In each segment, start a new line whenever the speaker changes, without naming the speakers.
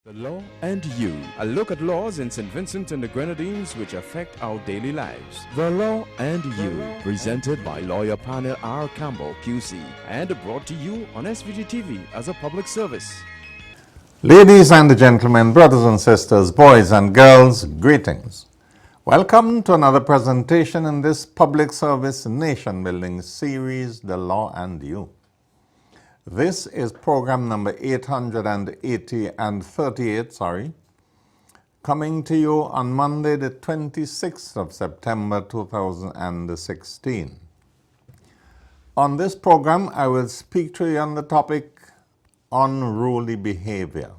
The Law and You, a look at laws in St. Vincent and the Grenadines which affect our daily lives. The Law and You, presented by lawyer panel P.R Campbell QC and brought to you on SVG-TV as a public service.
Ladies and gentlemen, brothers and sisters, boys and girls, greetings. Welcome to another presentation in this public service nation-building series, The Law and You. This is program number 838, coming to you on Monday the 26th of September 2016. On this program, I will speak to you on the topic Unruly Behaviour.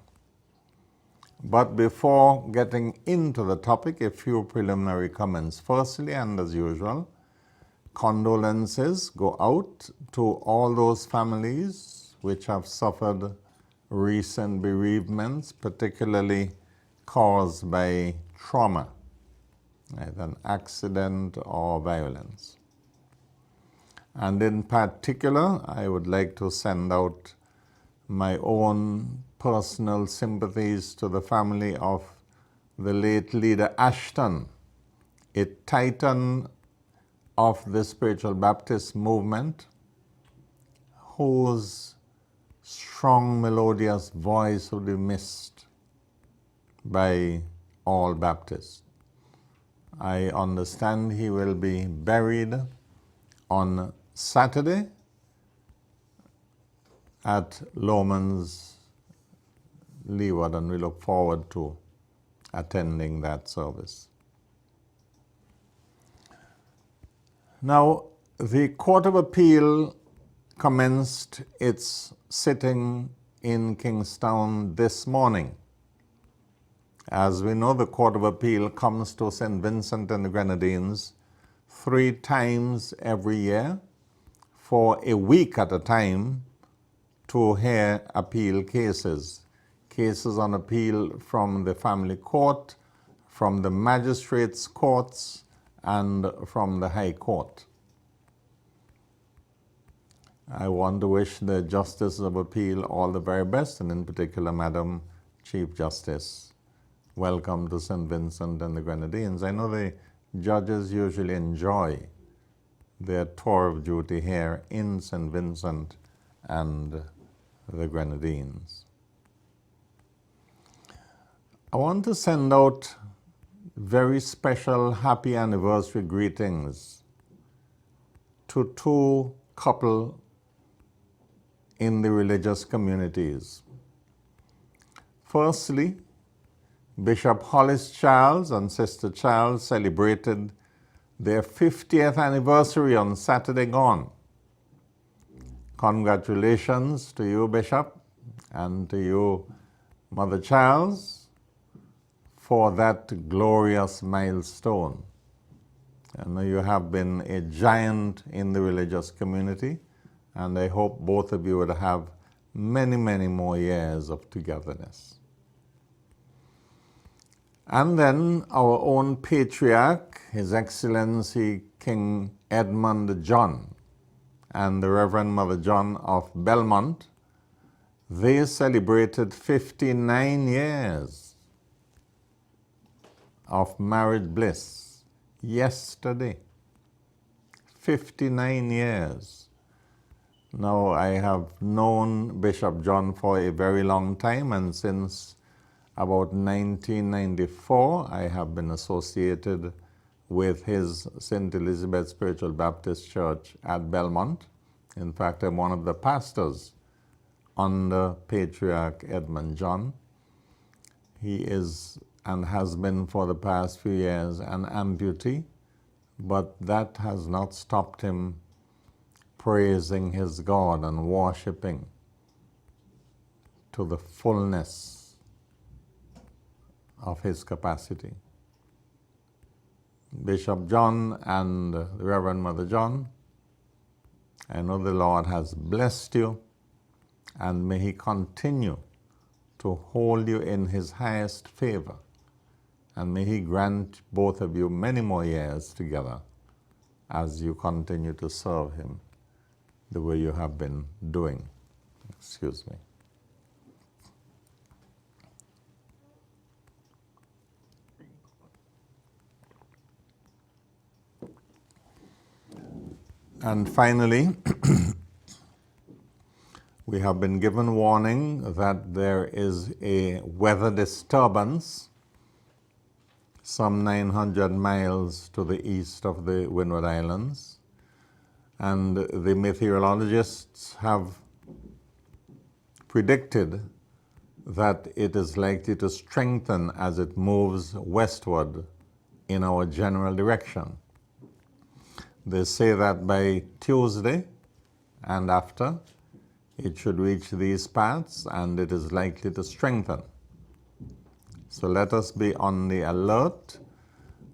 But before getting into the topic, a few preliminary comments. Firstly, and as usual, condolences go out to all those families which have suffered recent bereavements, particularly caused by trauma, either an accident or violence. And in particular, I would like to send out my own personal sympathies to the family of the late leader Ashton, a titan of the spiritual Baptist movement, whose strong melodious voice would be missed by all Baptists. I understand he will be buried on Saturday at Lomans Leeward, and we look forward to attending that service. Now, the Court of Appeal commenced its sitting in Kingstown this morning. As we know, the Court of Appeal comes to St. Vincent and the Grenadines 3 times every year for a week at a time to hear appeal cases. Cases on appeal from the family court, from the magistrates' courts, and from the High Court. I want to wish the Justices of Appeal all the very best, and in particular, Madam Chief Justice. Welcome to St. Vincent and the Grenadines. I know the judges usually enjoy their tour of duty here in St. Vincent and the Grenadines. I want to send out very special happy anniversary greetings to 2 couples in the religious communities. Firstly, Bishop Hollis Charles and Sister Charles celebrated their 50th anniversary on Saturday gone. Congratulations to you, Bishop, and to you, Mother Charles, for that glorious milestone. I know you have been a giant in the religious community, and I hope both of you would have many, many more years of togetherness. And then our own patriarch, His Excellency King Edmund John, and the Reverend Mother John of Belmont, they celebrated 59 years of married bliss yesterday. 59 years. Now, I have known Bishop John for a very long time, and since about 1994, I have been associated with his St. Elizabeth Spiritual Baptist Church at Belmont. In fact, I'm one of the pastors under Patriarch Edmund John. He is and has been for the past few years an amputee, but that has not stopped him praising his God and worshiping to the fullness of his capacity. Bishop John and the Reverend Mother John, I know the Lord has blessed you, and may He continue to hold you in His highest favor, and may He grant both of you many more years together as you continue to serve Him the way you have been doing. Excuse me. And finally, we have been given warning that there is a weather disturbance some 900 miles to the east of the Windward Islands. And the meteorologists have predicted that it is likely to strengthen as it moves westward in our general direction. They say that by Tuesday and after, it should reach these parts and it is likely to strengthen. So let us be on the alert.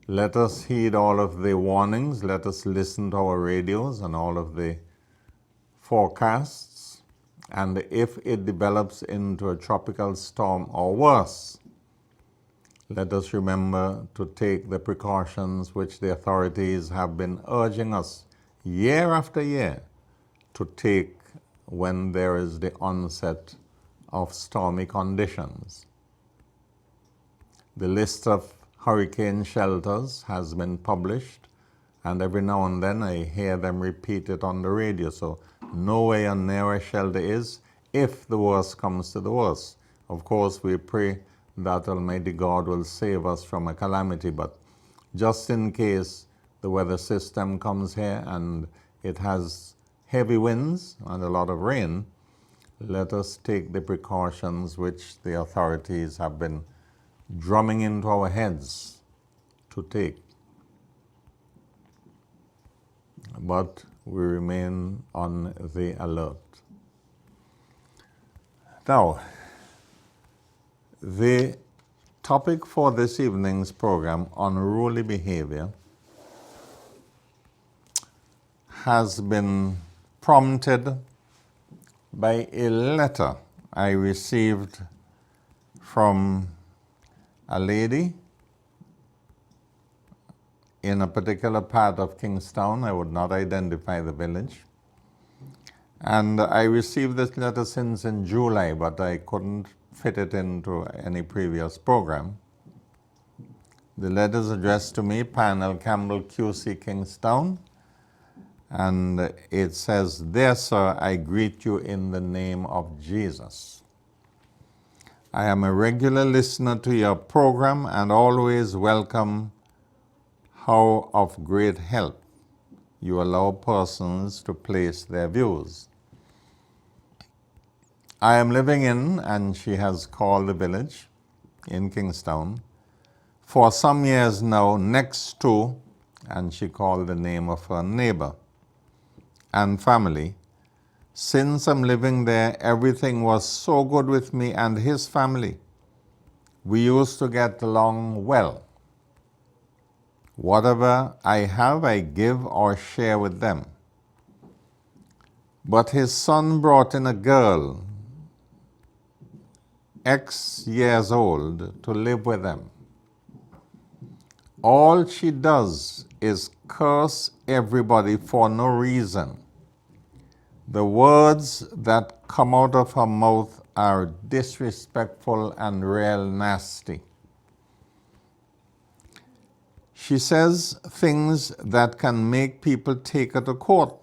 Let us heed all of the warnings. Let us listen to our radios and all of the forecasts. And if it develops into a tropical storm or worse, let us remember to take the precautions which the authorities have been urging us year after year to take when there is the onset of stormy conditions. The list of hurricane shelters has been published, and every now and then I hear them repeat it on the radio. So know where your nearest shelter is if the worst comes to the worst. Of course, we pray that Almighty God will save us from a calamity, but just in case the weather system comes here and it has heavy winds and a lot of rain, let us take the precautions which the authorities have been drumming into our heads to take. But we remain on the alert. Now, the topic for this evening's program, Unruly Behaviour, has been prompted by a letter I received from a lady in a particular part of Kingstown. I would not identify the village. And I received this letter since in July, but I couldn't fit it into any previous program. The letter is addressed to me, P.R Campbell QC, Kingstown, and it says, "Dear sir, I greet you in the name of Jesus. I am a regular listener to your program and always welcome how of great help you allow persons to place their views. I am living in," and she has called the village in Kingstown, "for some years now next to," and she called the name of her neighbor and family. "Since I'm living there, everything was so good with me and his family. We used to get along well. Whatever I have, I give or share with them. But his son brought in a girl, X years old, to live with them. All she does is curse everybody for no reason. The words that come out of her mouth are disrespectful and real nasty. She says things that can make people take her to court.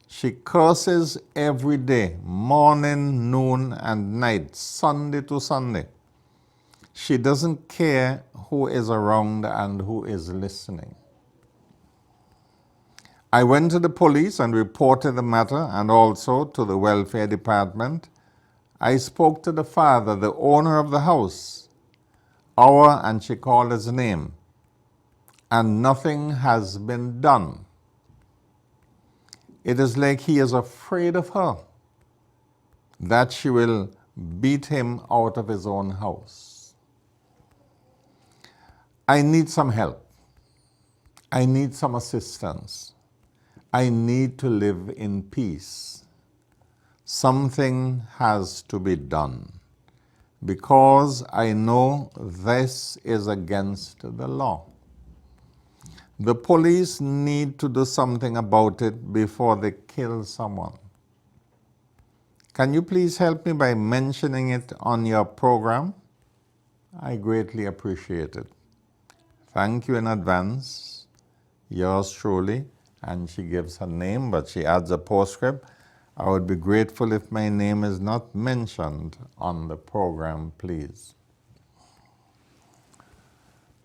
She curses every day, morning, noon, and night, Sunday to Sunday. She doesn't care who is around and who is listening. I went to the police and reported the matter, and also to the welfare department. I spoke to the father, the owner of the house, and she called his name, and nothing has been done. It is like he is afraid of her, that she will beat him out of his own house. I need some help. I need some assistance. I need to live in peace. Something has to be done, because I know this is against the law. The police need to do something about it before they kill someone. Can you please help me by mentioning it on your program? I greatly appreciate it. Thank you in advance. Yours truly, and she gives her name, but she adds a postscript. I would be grateful if my name is not mentioned on the program, please.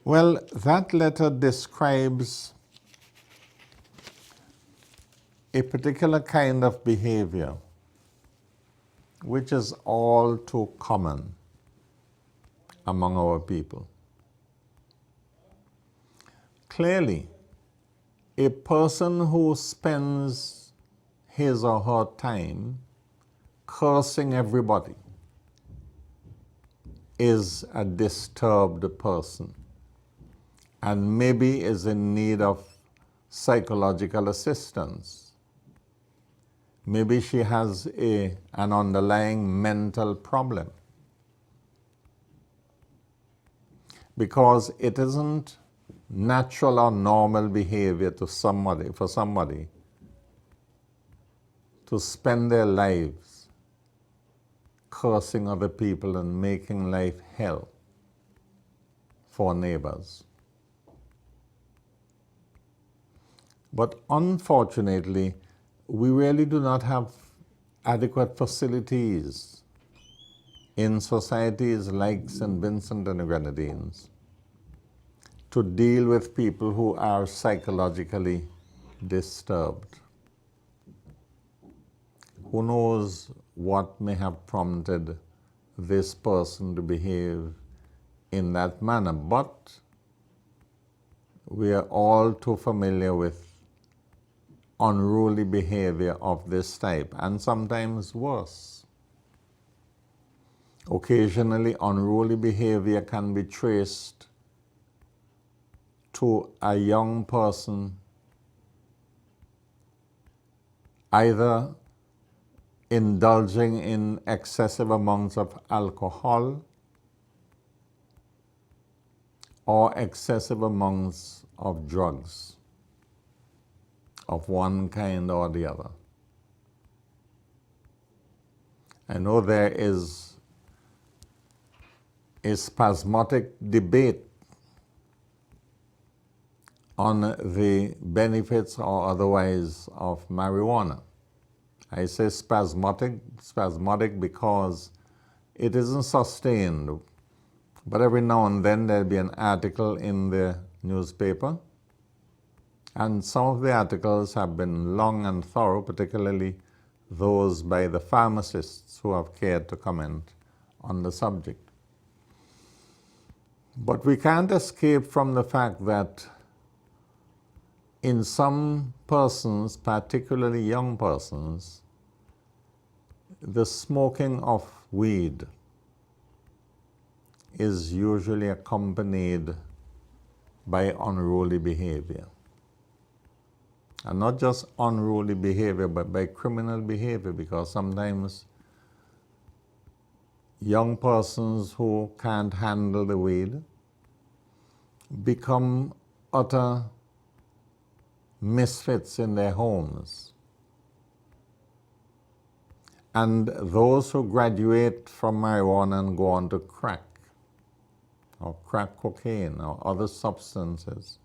Well, that letter describes a particular kind of behavior which is all too common among our people. Clearly, a person who spends his or her time cursing everybody is a disturbed person and maybe is in need of psychological assistance. Maybe she has an underlying mental problem, because it isn't natural or normal behavior for somebody to spend their lives cursing other people and making life hell for neighbors. But unfortunately, we really do not have adequate facilities in societies like St. Vincent and the Grenadines to deal with people who are psychologically disturbed. Who knows what may have prompted this person to behave in that manner, but we are all too familiar with unruly behavior of this type, and sometimes worse. Occasionally, unruly behavior can be traced to a young person either indulging in excessive amounts of alcohol or excessive amounts of drugs of one kind or the other. I know there is a spasmodic debate on the benefits or otherwise of marijuana. I say spasmodic because it isn't sustained, but every now and then there'll be an article in the newspaper, and some of the articles have been long and thorough, particularly those by the pharmacists who have cared to comment on the subject. But we can't escape from the fact that in some persons, particularly young persons, the smoking of weed is usually accompanied by unruly behavior. And not just unruly behavior, but by criminal behavior, because sometimes young persons who can't handle the weed become utter misfits in their homes. And those who graduate from marijuana and go on to crack, or crack cocaine, or other substances,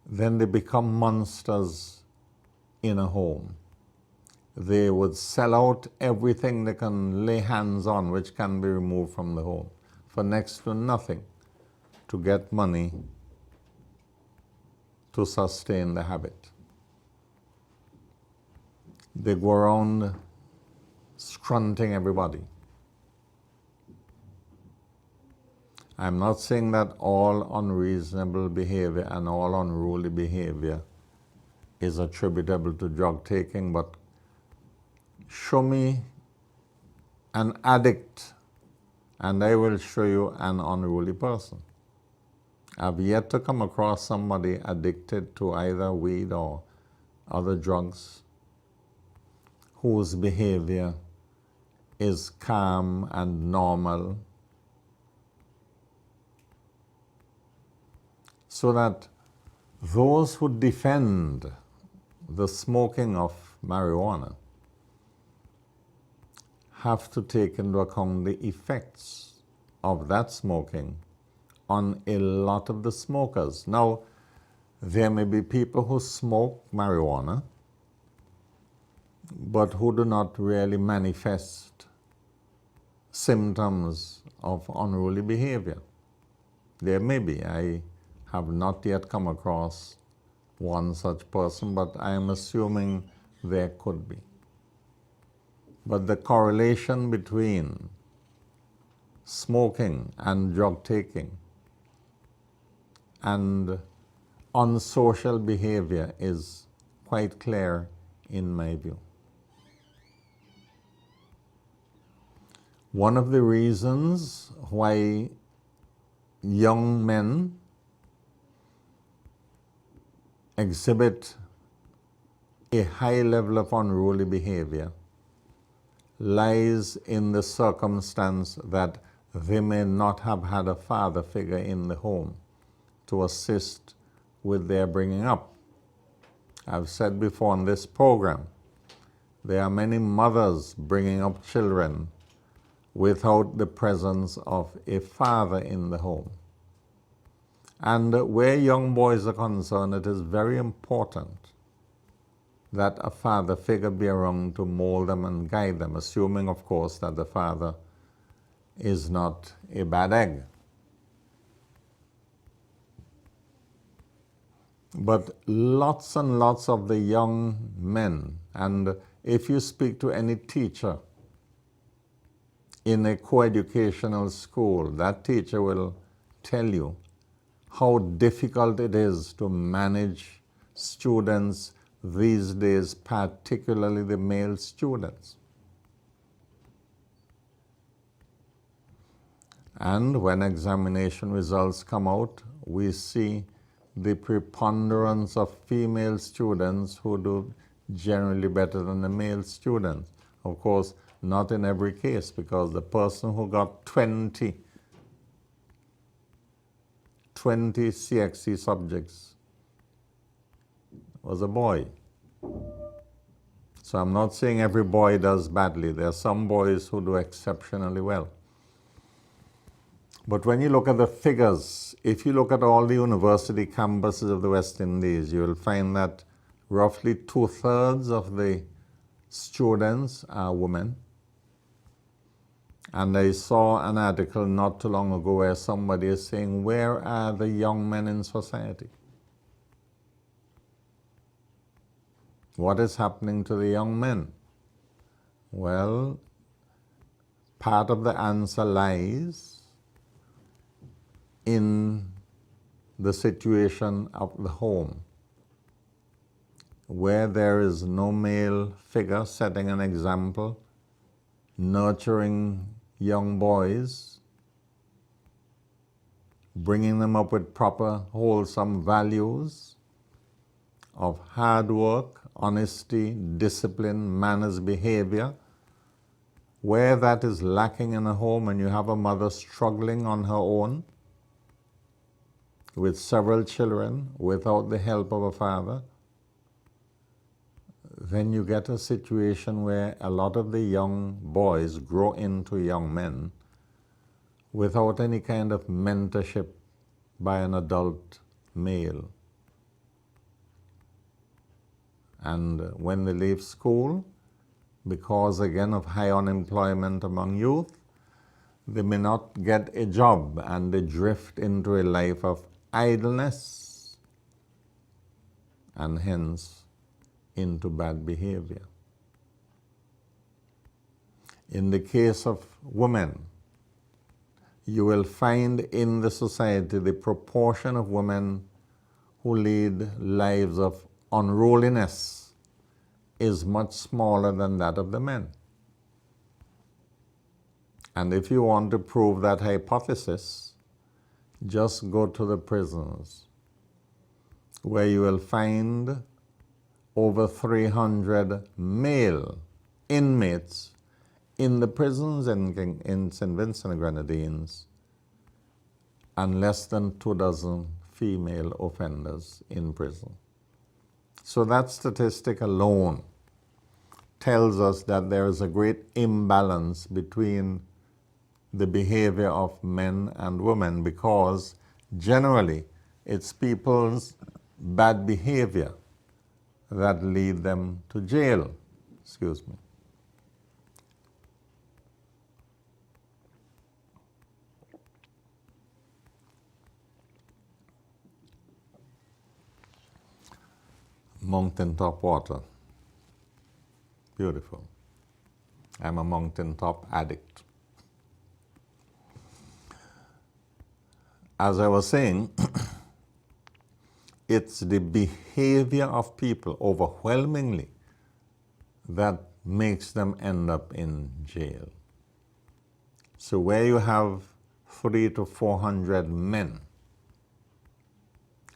then they become monsters in a home. They would sell out everything they can lay hands on which can be removed from the home for next to nothing to get money to sustain the habit. They go around scrunting everybody. I'm not saying that all unreasonable behavior and all unruly behavior is attributable to drug taking, but show me an addict and I will show you an unruly person. I've yet to come across somebody addicted to either weed or other drugs whose behavior is calm and normal, so that those who defend the smoking of marijuana have to take into account the effects of that smoking on a lot of the smokers. Now, There may be people who smoke marijuana, but who do not really manifest symptoms of unruly behavior. There may be. I have not yet come across one such person, but I am assuming there could be. But the correlation between smoking and drug taking and unsocial behavior is quite clear in my view. One of the reasons why young men exhibit a high level of unruly behavior lies in the circumstance that they may not have had a father figure in the home to assist with their bringing up. I've said before on this program, there are many mothers bringing up children without the presence of a father in the home. And where young boys are concerned, it is very important that a father figure be around to mold them and guide them, assuming, of course, that the father is not a bad egg. But lots and lots of the young men, and if you speak to any teacher in a co-educational school, that teacher will tell you how difficult it is to manage students these days, particularly the male students. And when examination results come out, we see the preponderance of female students who do generally better than the male students. Of course, not in every case, because the person who got 20 CXC subjects was a boy. So I'm not saying every boy does badly. There are some boys who do exceptionally well. But when you look at the figures, if you look at all the university campuses of the West Indies, you will find that roughly 2/3 of the students are women. And I saw an article not too long ago where somebody is saying, where are the young men in society? What is happening to the young men? Well, part of the answer lies in the situation of the home, where there is no male figure setting an example, nurturing young boys, bringing them up with proper, wholesome values of hard work, honesty, discipline, manners, behavior. Where that is lacking in a home and you have a mother struggling on her own with several children without the help of a father, then you get a situation where a lot of the young boys grow into young men without any kind of mentorship by an adult male. And when they leave school, because again of high unemployment among youth, they may not get a job and they drift into a life of idleness and hence into bad behavior. In the case of women, you will find in the society the proportion of women who lead lives of unruliness is much smaller than that of the men. And if you want to prove that hypothesis, just go to the prisons, where you will find over 300 male inmates in the prisons in St. Vincent and Grenadines, and less than 24 female offenders in prison. So that statistic alone tells us that there is a great imbalance between the behavior of men and women, because generally it's people's bad behavior that lead them to jail. Excuse me. Mountaintop water. Beautiful. I'm a mountaintop addict. As I was saying, it's the behavior of people overwhelmingly that makes them end up in jail. So where you have 300 to 400 men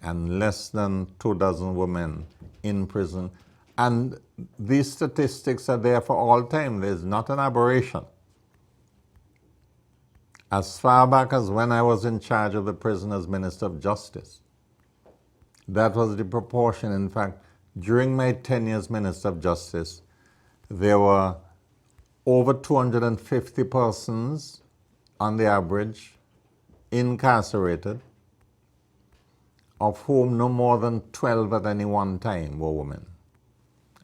and less than 24 women in prison, and these statistics are there for all time. There's not an aberration. As far back as when I was in charge of the prison as Minister of Justice, that was the proportion. In fact, during my 10 years Minister of Justice, there were over 250 persons on the average incarcerated, of whom no more than 12 at any one time were women.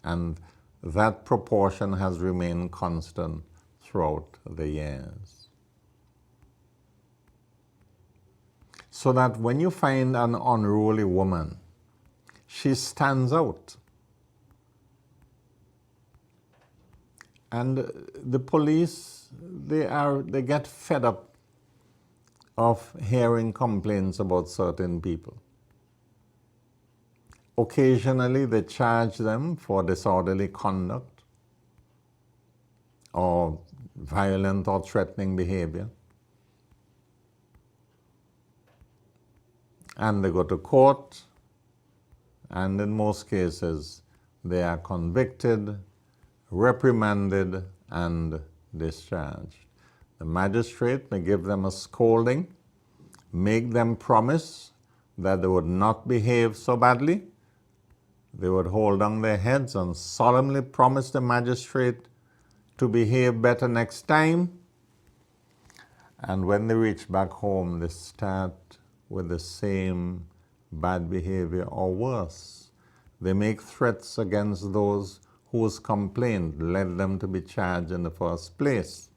And that proportion has remained constant throughout the years. So that when you find an unruly woman, she stands out. And the police, they get fed up of hearing complaints about certain people. Occasionally, they charge them for disorderly conduct or violent or threatening behavior. And they go to court, and in most cases, they are convicted, reprimanded, and discharged. The magistrate may give them a scolding, make them promise that they would not behave so badly. They would hold down their heads and solemnly promise the magistrate to behave better next time. And when they reach back home, they start with the same bad behavior or worse. They make threats against those whose complaint led them to be charged in the first place.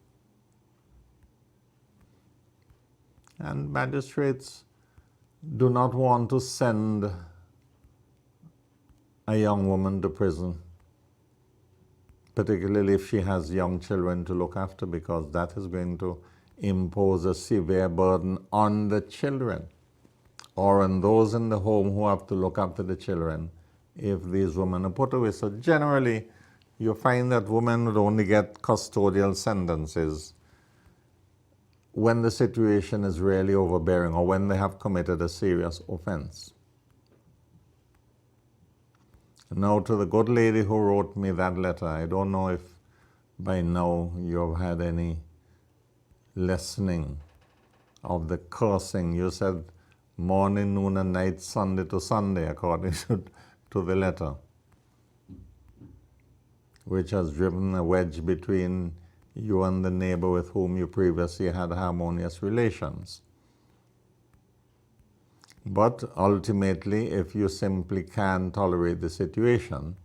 And magistrates do not want to send a young woman to prison, particularly if she has young children to look after, because that is going to impose a severe burden on the children or on those in the home who have to look after the children if these women are put away. So generally, you find that women would only get custodial sentences when the situation is really overbearing or when they have committed a serious offense. Now, to the good lady who wrote me that letter, I don't know if by now you've had any lessening of the cursing. You said morning, noon, and night, Sunday to Sunday, according to the letter, which has driven a wedge between you and the neighbor with whom you previously had harmonious relations. But ultimately, if you simply can't tolerate the situation,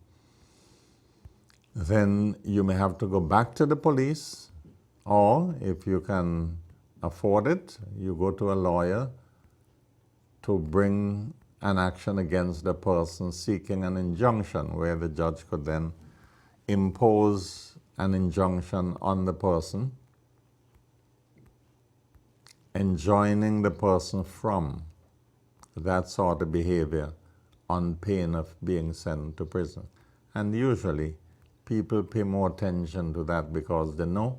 then you may have to go back to the police, or if you can afford it, you go to a lawyer to bring an action against the person seeking an injunction, where the judge could then impose an injunction on the person, enjoining the person from that sort of behavior on pain of being sent to prison. And usually people pay more attention to that because they know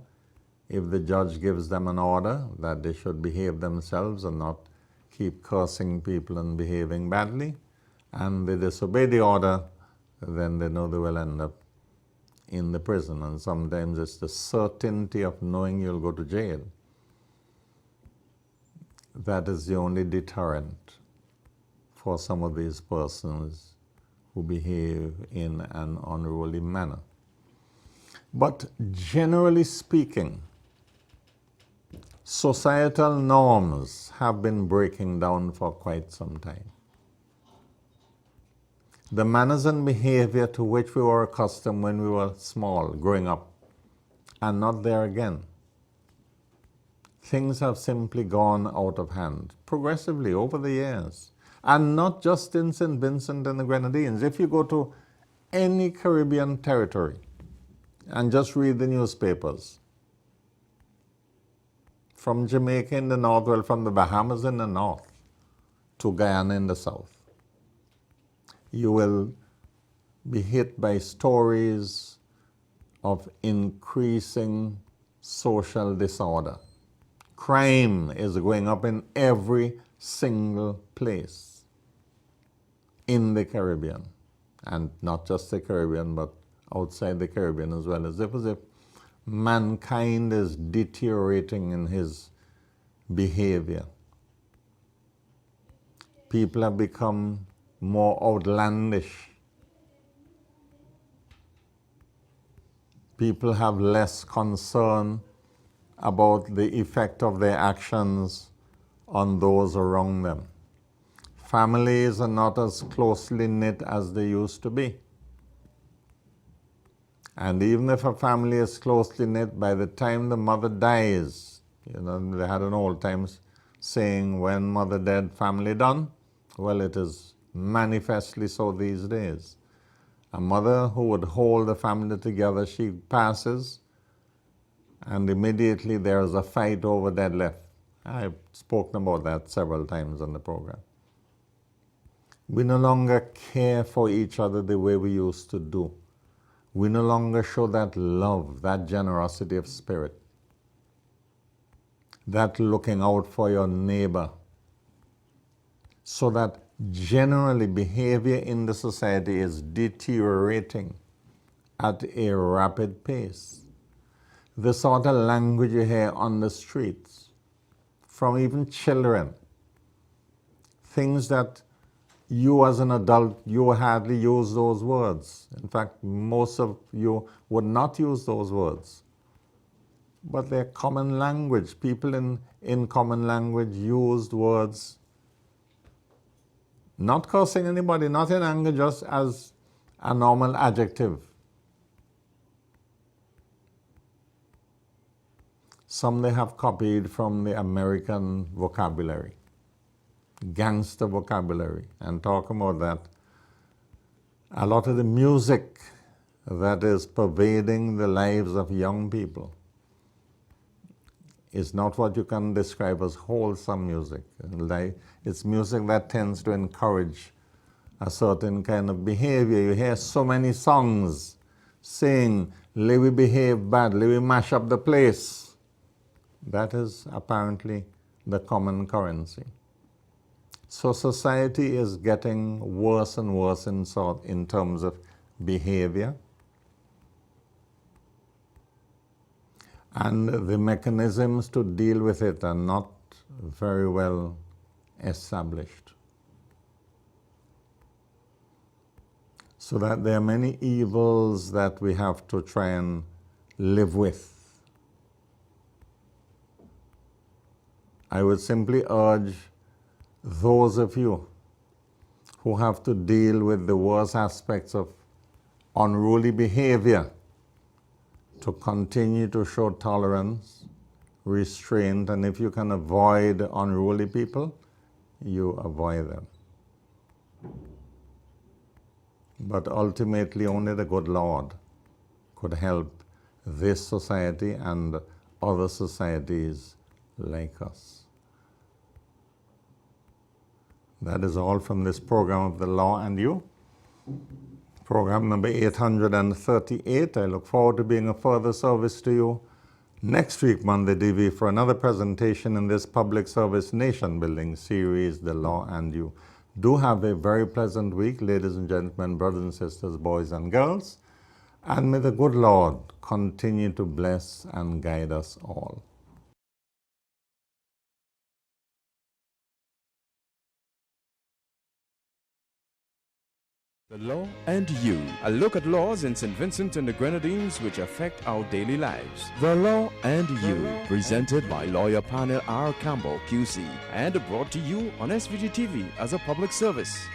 if the judge gives them an order that they should behave themselves and not keep cursing people and behaving badly, and they disobey the order, then they know they will end up in the prison. And sometimes it's the certainty of knowing you'll go to jail that is the only deterrent for some of these persons who behave in an unruly manner. But generally speaking, societal norms have been breaking down for quite some time. the manners and behavior to which we were accustomed when we were small, growing up, are not there again. Things have simply gone out of hand progressively over the years. And not just in St. Vincent and the Grenadines. If you go to any Caribbean territory and just read the newspapers, from Jamaica in the north, well, from the Bahamas in the north to Guyana in the south, you will be hit by stories of increasing social disorder. Crime is going up in every single place in the Caribbean, and not just the Caribbean, but outside the Caribbean as well, as if mankind is deteriorating in his behavior. People have become more outlandish. People have less concern about the effect of their actions on those around them. Families are not as closely knit as they used to be. And even if a family is closely knit, by the time the mother dies, they had an old times saying, when mother dead, family done. Well, it is manifestly so these days. A mother who would hold the family together, she passes, and immediately there is a fight over dead left. I've spoken about that several times on the program. We no longer care for each other the way we used to do. We no longer show that love, that generosity of spirit, that looking out for your neighbor. So that generally behavior in the society is deteriorating at a rapid pace. The sort of language you hear on the streets, from even children, things that you as an adult, you hardly use those words. In fact, most of you would not use those words. But they're common language. People in common language used words, not cursing anybody, not in anger, just as a normal adjective. Some they have copied from the American vocabulary, gangster vocabulary, and talk about that. A lot of the music that is pervading the lives of young people is not what you can describe as wholesome music. It's music that tends to encourage a certain kind of behavior. You hear so many songs saying, "Let we behave badly, we mash up the place." That is apparently the common currency. So society is getting worse and worse in terms of behavior. And the mechanisms to deal with it are not very well established. So that there are many evils that we have to try and live with. I would simply urge those of you who have to deal with the worst aspects of unruly behavior to continue to show tolerance, restraint, and if you can avoid unruly people, you avoid them. But ultimately, only the good Lord could help this society and other societies like us. That is all from this program of The Law and You. Program number 838. I look forward to being of further service to you next week, Monday DV, for another presentation in this public service nation building series, The Law and You. Do have a very pleasant week, ladies and gentlemen, brothers and sisters, boys and girls, and may the good Lord continue to bless and guide us all.
The Law and You, a look at laws in St. Vincent and the Grenadines which affect our daily lives. The Law and You, presented by lawyer panel P.R Campbell QC and brought to you on SVG-TV as a public service.